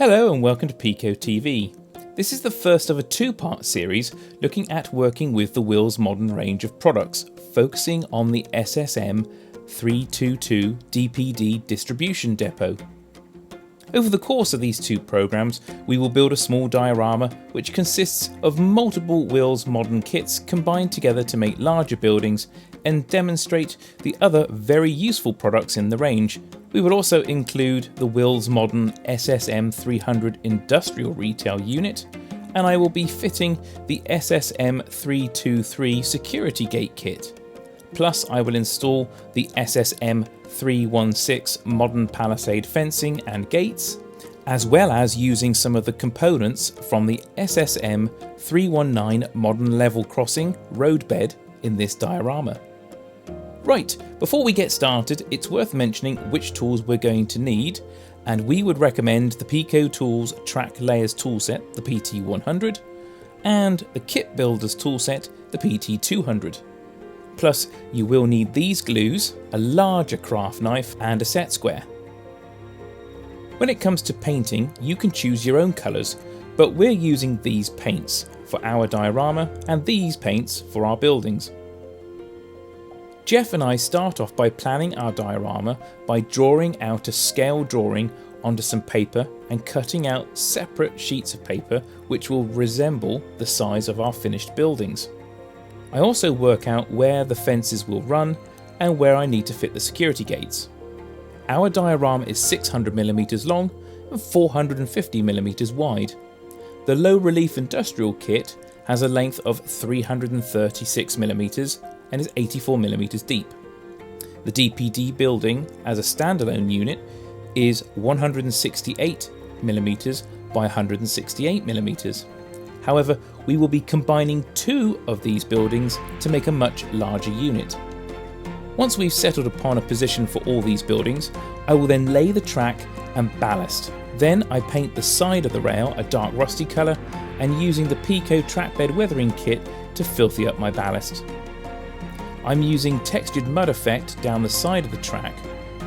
Hello and welcome to PECO TV. This is the first of a two-part series looking at working with the Wills Modern range of products, focusing on the SSM 322 DPD Distribution Depot. Over the course of these two programs, we will build a small diorama which consists of multiple Wills Modern kits combined together to make larger buildings and demonstrate the other very useful products in the range. We will also include the Wills Modern SSM 300 Industrial Retail Unit, and I will be fitting the SSM 323 Security Gate Kit. Plus I will install the SSM 316 Modern Palisade Fencing and Gates, as well as using some of the components from the SSM 319 Modern Level Crossing Roadbed in this diorama. Right, before we get started, it's worth mentioning which tools we're going to need, and we would recommend the PECO Tools Track Layers toolset, the PT100, and the Kit Builders toolset, the PT200. Plus, you will need these glues, a larger craft knife, and a set square. When it comes to painting, you can choose your own colours, but we're using these paints for our diorama and these paints for our buildings. Jeff and I start off by planning our diorama by drawing out a scale drawing onto some paper and cutting out separate sheets of paper which will resemble the size of our finished buildings. I also work out where the fences will run and where I need to fit the security gates. Our diorama is 600mm long and 450mm wide. The low relief industrial kit has a length of 336mm and is 84mm deep. The DPD building as a standalone unit is 168mm by 168mm. However, we will be combining two of these buildings to make a much larger unit. Once we've settled upon a position for all these buildings, I will then lay the track and ballast. Then I paint the side of the rail a dark rusty colour and using the PECO track bed weathering kit to filthy up my ballast. I'm using textured mud effect down the side of the track.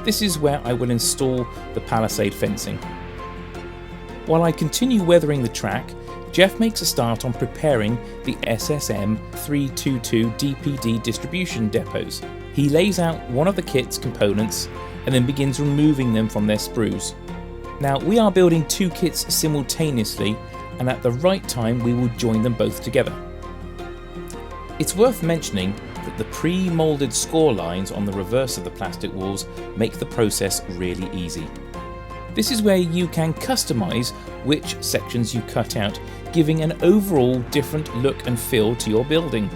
This is where I will install the palisade fencing. While I continue weathering the track, Jeff makes a start on preparing the SSM 322 DPD distribution depots. He lays out one of the kit's components and then begins removing them from their sprues. Now we are building two kits simultaneously, and at the right time we will join them both together. It's worth mentioning that the pre-moulded score lines on the reverse of the plastic walls make the process really easy. This is where you can customise which sections you cut out, giving an overall different look and feel to your building.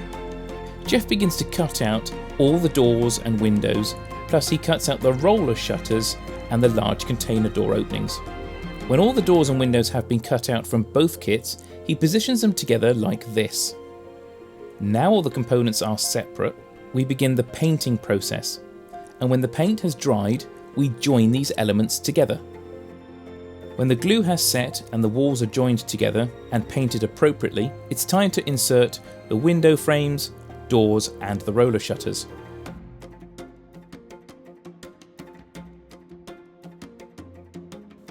Jeff begins to cut out all the doors and windows, plus he cuts out the roller shutters and the large container door openings. When all the doors and windows have been cut out from both kits, he positions them together like this. Now all the components are separate, we begin the painting process, and when the paint has dried, we join these elements together. When the glue has set and the walls are joined together and painted appropriately, it's time to insert the window frames, doors and the roller shutters.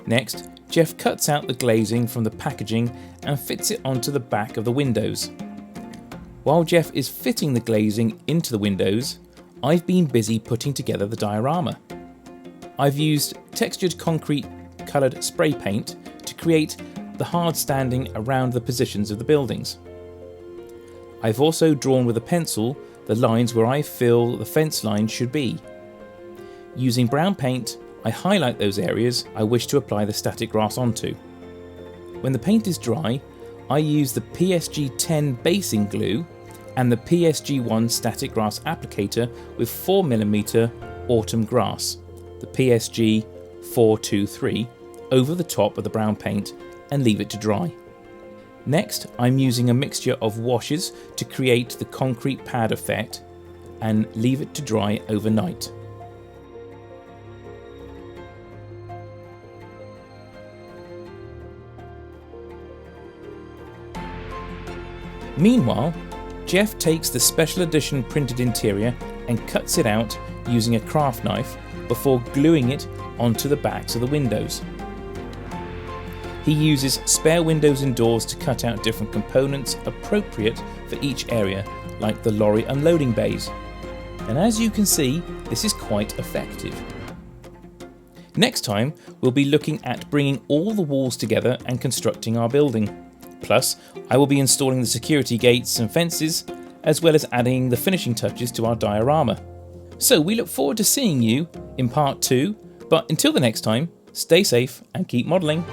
Next, Jeff cuts out the glazing from the packaging and fits it onto the back of the windows. While Jeff is fitting the glazing into the windows, I've been busy putting together the diorama. I've used textured concrete coloured spray paint to create the hard standing around the positions of the buildings. I've also drawn with a pencil the lines where I feel the fence line should be. Using brown paint, I highlight those areas I wish to apply the static grass onto. When the paint is dry, I use the PSG 10 basing glue and the PSG 1 static grass applicator with 4mm autumn grass, the PSG 423, over the top of the brown paint and leave it to dry. Next, I'm using a mixture of washes to create the concrete pad effect and leave it to dry overnight. Meanwhile, Jeff takes the special edition printed interior and cuts it out using a craft knife before gluing it onto the backs of the windows. He uses spare windows and doors to cut out different components appropriate for each area, like the lorry unloading bays. And as you can see, this is quite effective. Next time, we'll be looking at bringing all the walls together and constructing our building. Plus, I will be installing the security gates and fences, as well as adding the finishing touches to our diorama. So we look forward to seeing you in part 2, but until the next time, stay safe and keep modelling.